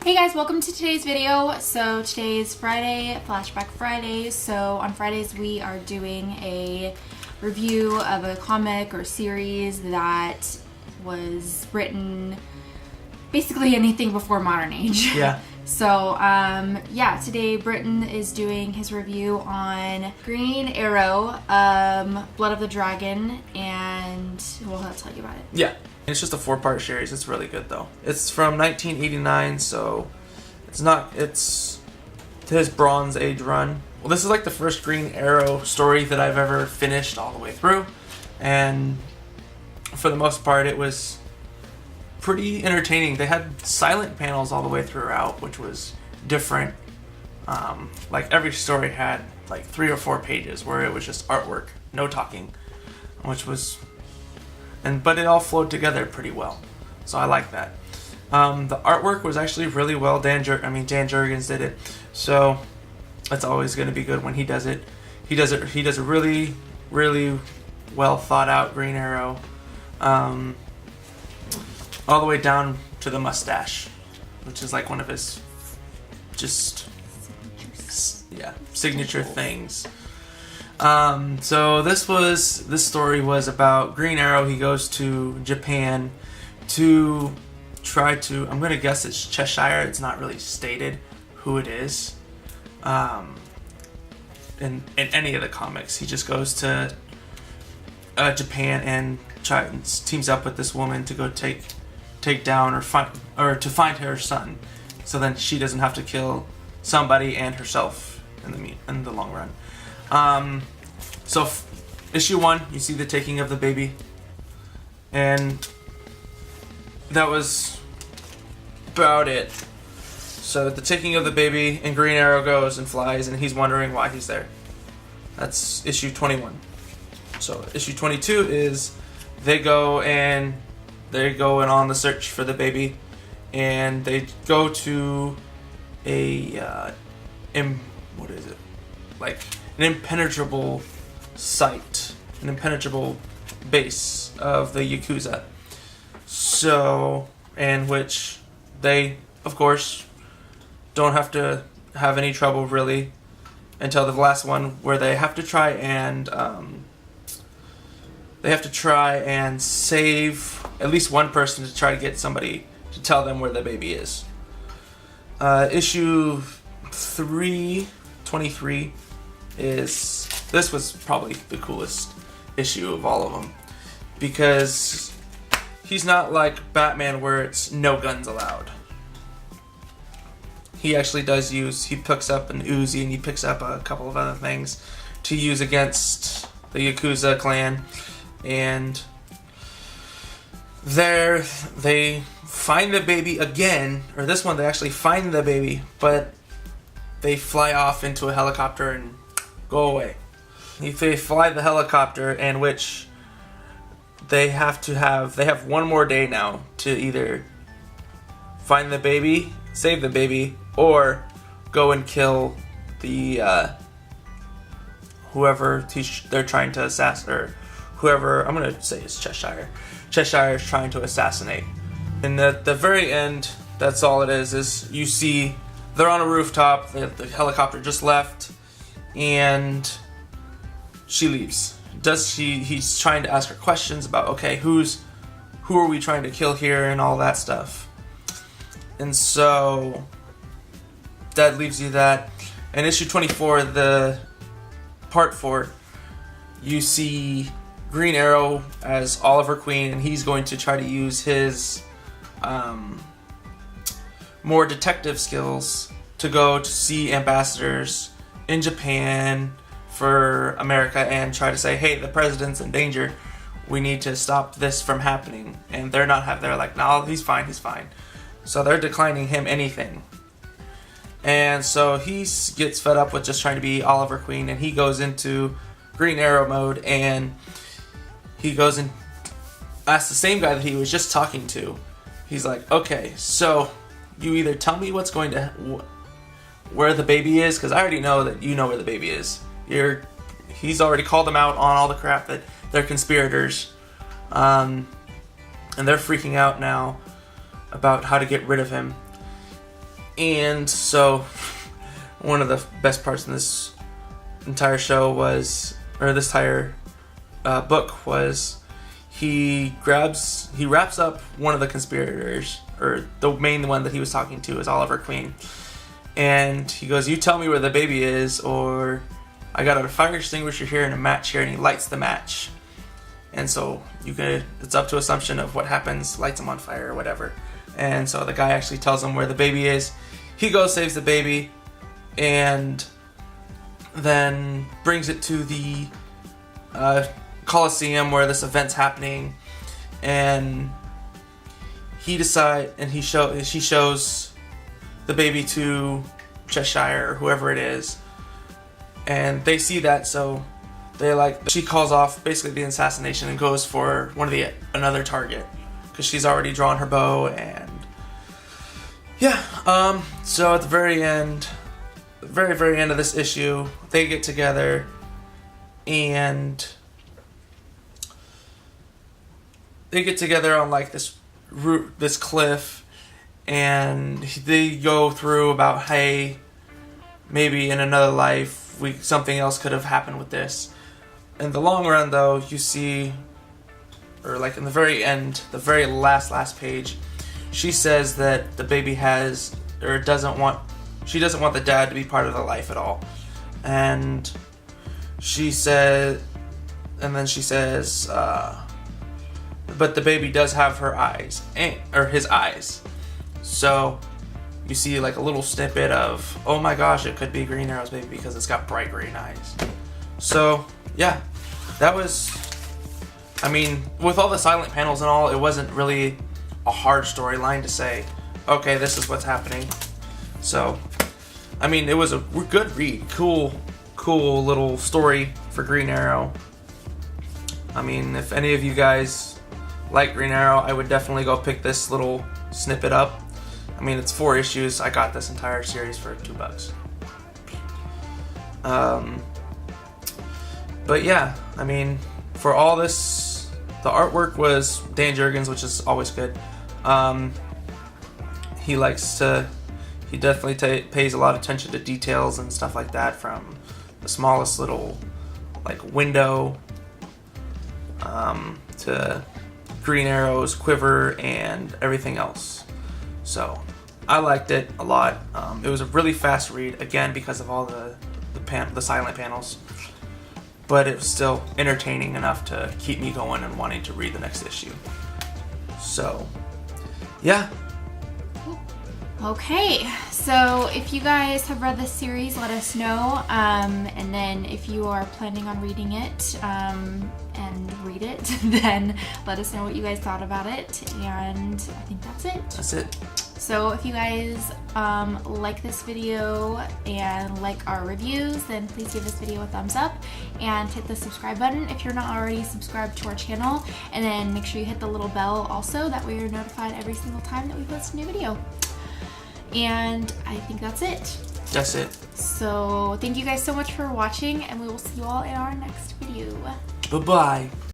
Hey guys, welcome to today's video. So today is Friday, Flashback Friday. So on Fridays we are doing a review of a comic or series that was written basically anything before modern age. Yeah. So yeah, today Britton is doing his review on Green Arrow, Blood of the Dragon, and well, he'll tell you about it. Yeah. It's just a 4-part series. It's really good though. It's from 1989, so it's his Bronze Age run. Well, this is like the first Green Arrow story that I've ever finished all the way through, and for the most part it was pretty entertaining. They had silent panels all the way throughout, which was different. Like every story had like 3 or 4 pages where it was just artwork, no talking, which was but it all flowed together pretty well, so I like that. The artwork was actually really well. Dan Jurgens did it, so that's always going to be good when he does it. He does a really, really well thought out Green Arrow, all the way down to the mustache, which is like one of his signature things. So this story was about Green Arrow. He goes to Japan to try to, I'm gonna guess it's Cheshire. It's not really stated who it is. In any of the comics, he just goes to Japan and teams up with this woman to go take down or to find her son, so then she doesn't have to kill somebody and herself in the long run. So issue 1, you see the taking of the baby, and that was about it. So the taking of the baby, and Green Arrow goes and flies, and he's wondering why he's there. That's issue 21. So issue 22 is they go and on the search for the baby, and they go to an impenetrable site, an impenetrable base of the Yakuza. So, and which they, of course, don't have to have any trouble really until the last one, where they have to try and save at least one person to try to get somebody to tell them where the baby is. Issue 23 this was probably the coolest issue of all of them, because he's not like Batman where it's no guns allowed. He actually he picks up an Uzi, and he picks up a couple of other things to use against the Yakuza clan. And there they find the baby again, or this one they actually find the baby, but they fly off into a helicopter and go away. They fly the helicopter, in which they have one more day now to either find the baby, save the baby, or go and kill the whoever they're trying to assassinate, or whoever, I'm gonna say it's Cheshire. Cheshire is trying to assassinate. And at the very end, that's all it is you see they're on a rooftop, the helicopter just left, and she leaves. He's trying to ask her questions about, okay, who are we trying to kill here, and all that stuff. And so that leaves you that. In issue 24, the part 4, you see Green Arrow as Oliver Queen, and he's going to try to use his more detective skills to go to see ambassadors in Japan for America and try to say, hey, the president's in danger, we need to stop this from happening. And they're like, no, he's fine. So they're declining him anything. And so he gets fed up with just trying to be Oliver Queen, and he goes into Green Arrow mode, and he goes and asks the same guy that he was just talking to. He's like, okay, so you either tell me where the baby is, because I already know that you know where the baby is. He's already called them out on all the crap that they're conspirators, and they're freaking out now about how to get rid of him. And so, one of the best parts in this entire show was, or this entire book was, he wraps up one of the conspirators, or the main one that he was talking to is Oliver Queen. And he goes, "You tell me where the baby is, or I got a fire extinguisher here and a match here," and he lights the match. And so it's up to assumption of what happens, lights him on fire or whatever. And so the guy actually tells him where the baby is. He goes, saves the baby, and then brings it to the Coliseum where this event's happening. And she shows the baby to Cheshire or whoever it is. And they see that, so she calls off basically the assassination and goes for another target because she's already drawn her bow. And so at the very end of this issue, they get together and on like this cliff, and they go through about, hey, maybe in another life something else could have happened with this. In the long run, though, you see, or like in the very end, the very last page, she says that the baby doesn't want the dad to be part of the life at all. And she says, but the baby does have her eyes, or his eyes. So you see like a little snippet of, oh my gosh, it could be Green Arrow's baby because it's got bright green eyes. So yeah, that was, I mean, with all the silent panels and all, it wasn't really a hard storyline to say, okay, this is what's happening. So, I mean, it was a good read. Cool little story for Green Arrow. I mean, if any of you guys like Green Arrow, I would definitely go pick this little snippet up. I mean, it's 4 issues. I got this entire series for $2. But yeah, I mean, for all this, the artwork was Dan Jurgens, which is always good. He definitely pays a lot of attention to details and stuff like that, from the smallest little like window to Green Arrow's quiver and everything else. So I liked it a lot. It was a really fast read, again because of all the silent panels, but it was still entertaining enough to keep me going and wanting to read the next issue. So yeah. Okay, so if you guys have read this series, let us know, and then if you are planning on reading it and read it, then let us know what you guys thought about it, and I think that's it. That's it. So if you guys like this video and like our reviews, then please give this video a thumbs up and hit the subscribe button if you're not already subscribed to our channel, and then make sure you hit the little bell also, that way you're notified every single time that we post a new video. And I think that's it. That's it. So thank you guys so much for watching, and we will see you all in our next video. Bye-bye.